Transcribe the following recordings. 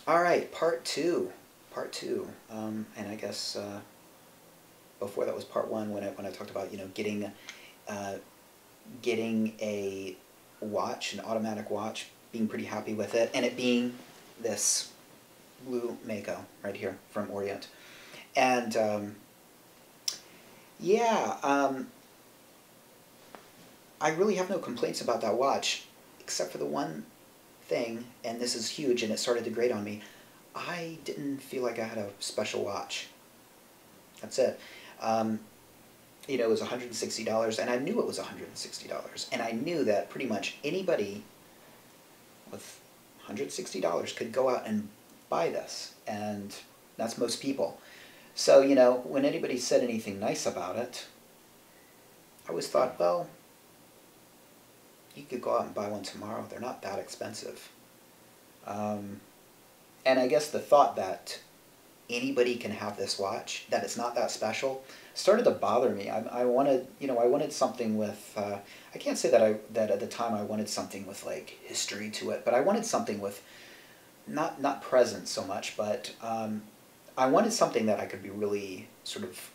All right, part two. Part two. And I guess before that was part one when I talked about uh, getting a watch, an automatic watch, being pretty happy with it, and it being this Blue Mako right here from Orient. And yeah, I really have no complaints about that watch, except for the one thing, and this is huge, and it started to grate on me. I didn't feel like I had a special watch. That's it. Um, it was $160, and I knew it was $160, and I knew that pretty much anybody with $160 could go out and buy this, and that's most people. So, when anybody said anything nice about it, I always thought, well, you could go out and buy one tomorrow. They're not that expensive. Um, and I guess the thought that anybody can have this watch, that it's not that special, started to bother me. I wanted, I wanted something with, I can't say that at the time I wanted something with like history to it, but I wanted something with not present so much, but I wanted something that I could be really sort of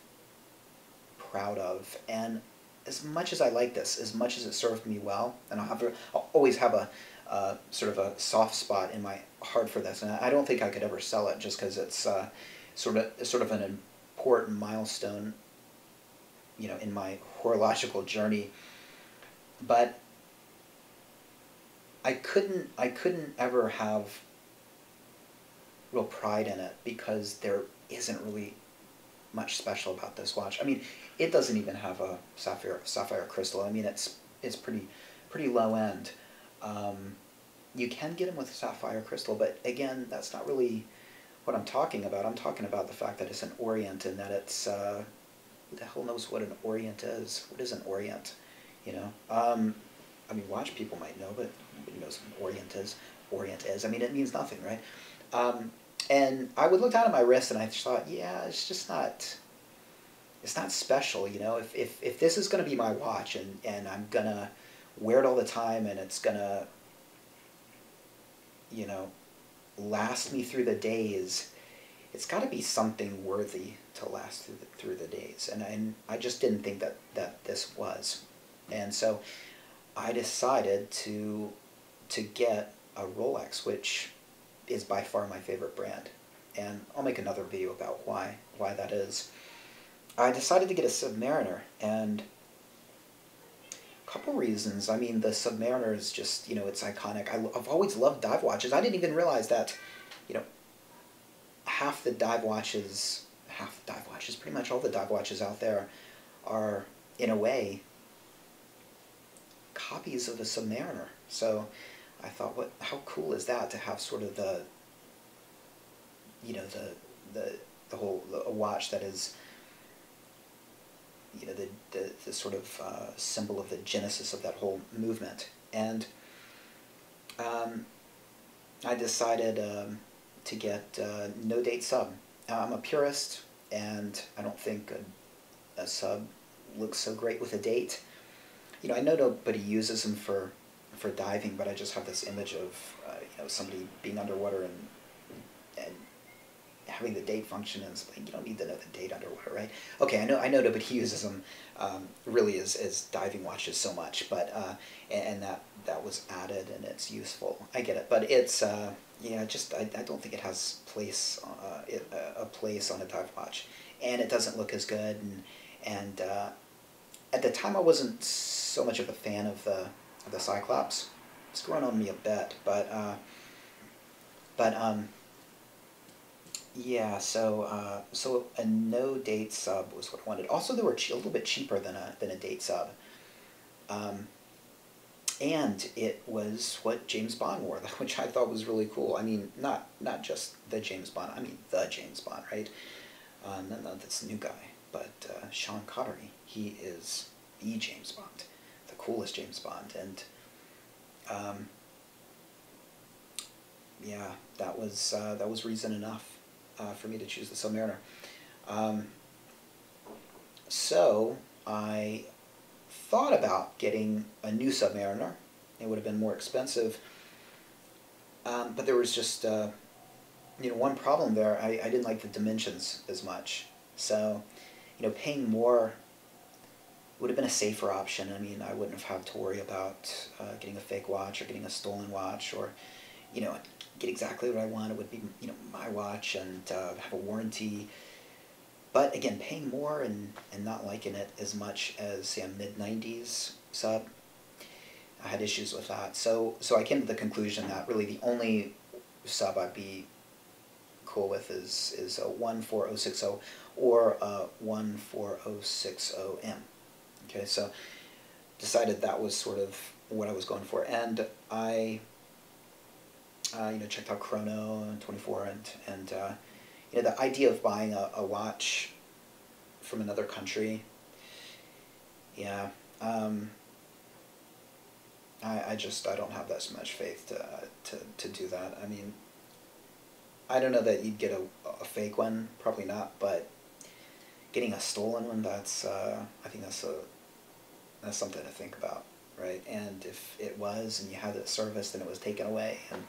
proud of. And as much as I like this, as much as it served me well, and I'll always have a sort of a soft spot in my heart for this, and I don't think I could ever sell it just because it's sort of an important milestone, in my horological journey. But I couldn't ever have real pride in it because there isn't really much special about this watch. I mean, it doesn't even have a sapphire crystal. I mean, it's pretty low end. You can get them with sapphire crystal, but again, that's not really what I'm talking about. I'm talking about the fact that it's an Orient and that it's who the hell knows what an Orient is? What is an Orient? I mean, watch people might know, but nobody knows what an Orient is. Orient is. I mean, it means nothing, right? And I would look down at my wrist and I thought, yeah, it's just not. It's not special, If this is going to be my watch and I'm gonna wear it all the time and it's gonna, last me through the days, it's got to be something worthy to last through the days. And I just didn't think that this was. And so I decided to get a Rolex, which is by far my favorite brand. And I'll make another video about why that is. I decided to get a Submariner, and a couple reasons. I mean, the Submariner is just, it's iconic. I've always loved dive watches. I didn't even realize that, pretty much all the dive watches out there are, in a way, copies of a Submariner. So I thought, how cool is that to have sort of the a watch that is, the sort of symbol of the genesis of that whole movement. And I decided to get no date sub. I'm a purist, and I don't think a sub looks so great with a date. I know nobody uses them for diving, but I just have this image of somebody being underwater and having the date function, and it's like, you don't need to know the date underwater, right? Okay, I know nobody uses them really as diving watches so much, but and that was added and it's useful. I get it, but it's just I don't think it has a place on a dive watch, and it doesn't look as good. And at the time I wasn't so much of a fan of the Cyclops. It's growing on me a bit, but yeah, so a no date sub was what I wanted. Also, they were a little bit cheaper than a date sub, and it was what James Bond wore, which I thought was really cool. I mean, not just the James Bond. I mean, the James Bond, right? Not this new guy, but Sean Connery. He is the James Bond, the coolest James Bond, and yeah, that was reason enough for me to choose the Submariner. So I thought about getting a new Submariner. It would have been more expensive, but there was just one problem there, I didn't like the dimensions as much. So, paying more would have been a safer option. I mean, I wouldn't have had to worry about getting a fake watch or getting a stolen watch, or, get exactly what I want. It would be, my watch, and have a warranty. But again, paying more and not liking it as much as, say, a mid-90s sub, I had issues with that. So I came to the conclusion that really the only sub I'd be cool with is a 14060 or a 14060M. Okay, so decided that was sort of what I was going for, and I checked out Chrono and 24, and the idea of buying a watch from another country, yeah, I don't have that much faith to do that. I mean, I don't know that you'd get a fake one, probably not, but getting a stolen one, that's I think that's something to think about, right? And if it was, and you had it serviced and it was taken away, and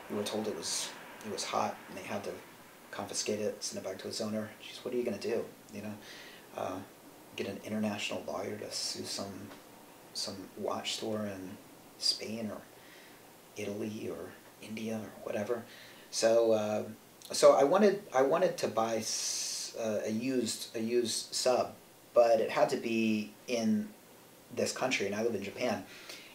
you were told it was hot, and they had to confiscate it, send it back to its owner, geez, what are you going to do? Get an international lawyer to sue some watch store in Spain or Italy or India or whatever. So I wanted to buy a used sub, but it had to be in this country, and I live in Japan.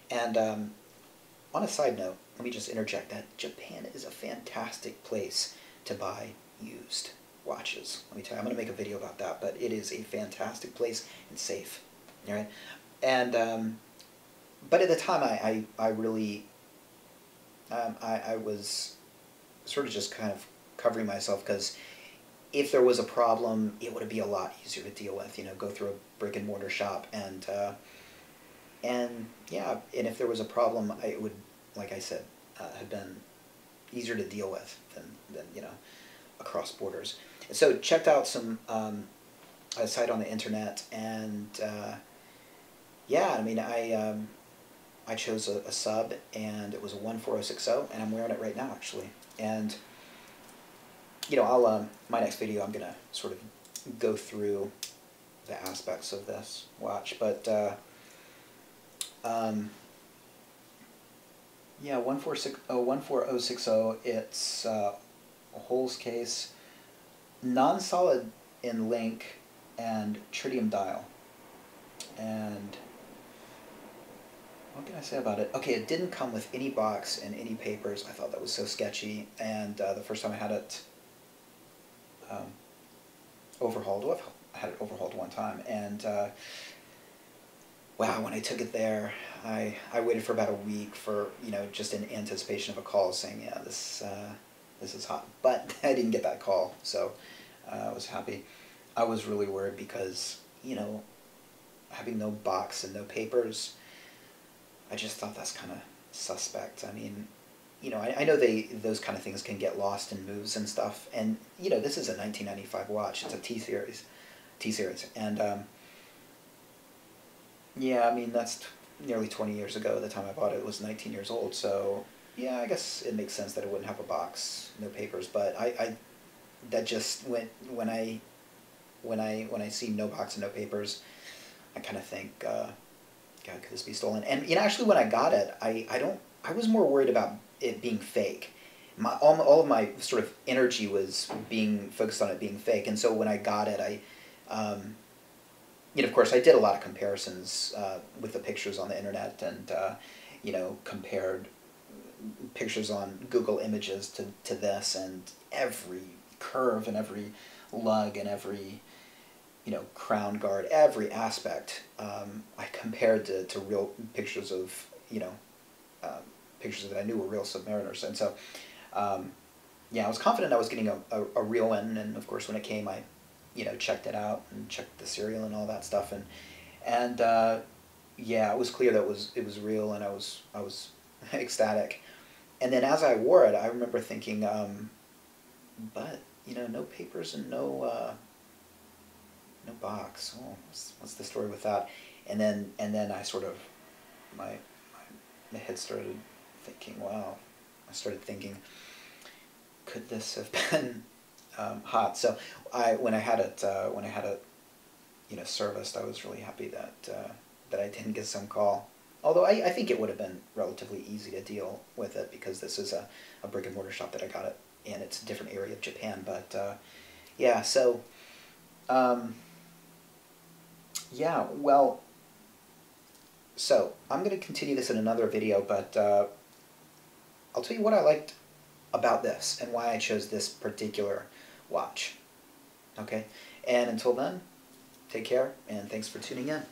And on a side note, let me just interject that Japan is a fantastic place to buy used watches. Let me tell you, I'm going to make a video about that, but it is a fantastic place and safe. All right, and but at the time, I really I was sort of just kind of covering myself, because if there was a problem, it would be a lot easier to deal with. Go through a brick and mortar shop, and yeah, and if there was a problem, it would, like I said, have been easier to deal with than across borders. And so checked out a site on the internet, and yeah, I mean, I chose a sub, and it was a 14060, and I'm wearing it right now, actually. And I'll my next video, I'm gonna sort of go through the aspects of this watch, but yeah, 14060. It's a Holes case, non-solid in link, and tritium dial. And what can I say about it? Okay, it didn't come with any box and any papers. I thought that was so sketchy. And the first time I had it overhauled, well, I had it overhauled one time, and wow, when I took it there, I waited for about a week for, just in anticipation of a call saying, yeah, this is hot. But I didn't get that call, so I was happy. I was really worried because, having no box and no papers, I just thought that's kind of suspect. I mean, I know those kind of things can get lost in moves and stuff, and this is a 1995 watch. It's a T-series, and yeah, I mean, that's nearly 20 years ago. The time I bought it, it was 19 years old, so yeah, I guess it makes sense that it wouldn't have a box, no papers. But that just when I see no box and no papers, I kind of think, God, could this be stolen? And actually, when I got it, I was more worried about it being fake. All of my sort of energy was being focused on it being fake, and so when I got it, of course, I did a lot of comparisons with the pictures on the internet, and compared pictures on Google Images to this, and every curve and every lug and every crown guard, every aspect. I compared to real pictures of pictures that I knew were real Submariners, and so yeah, I was confident I was getting a real one, and of course when it came, I checked it out and checked the serial and all that stuff, and yeah, it was clear that it was real, and I was ecstatic. And then as I wore it, I remember thinking, but no papers and no box. Oh, what's the story with that? And then I sort of my head started thinking, wow. I started thinking, could this have been hot? So when I had it serviced, I was really happy that I didn't get some call. Although I think it would have been relatively easy to deal with it because this is a brick and mortar shop that I got it in. It's a different area of Japan, but yeah. So yeah, well. So I'm going to continue this in another video, but I'll tell you what I liked about this and why I chose this particular watch. Okay? And until then, take care, and thanks for tuning in.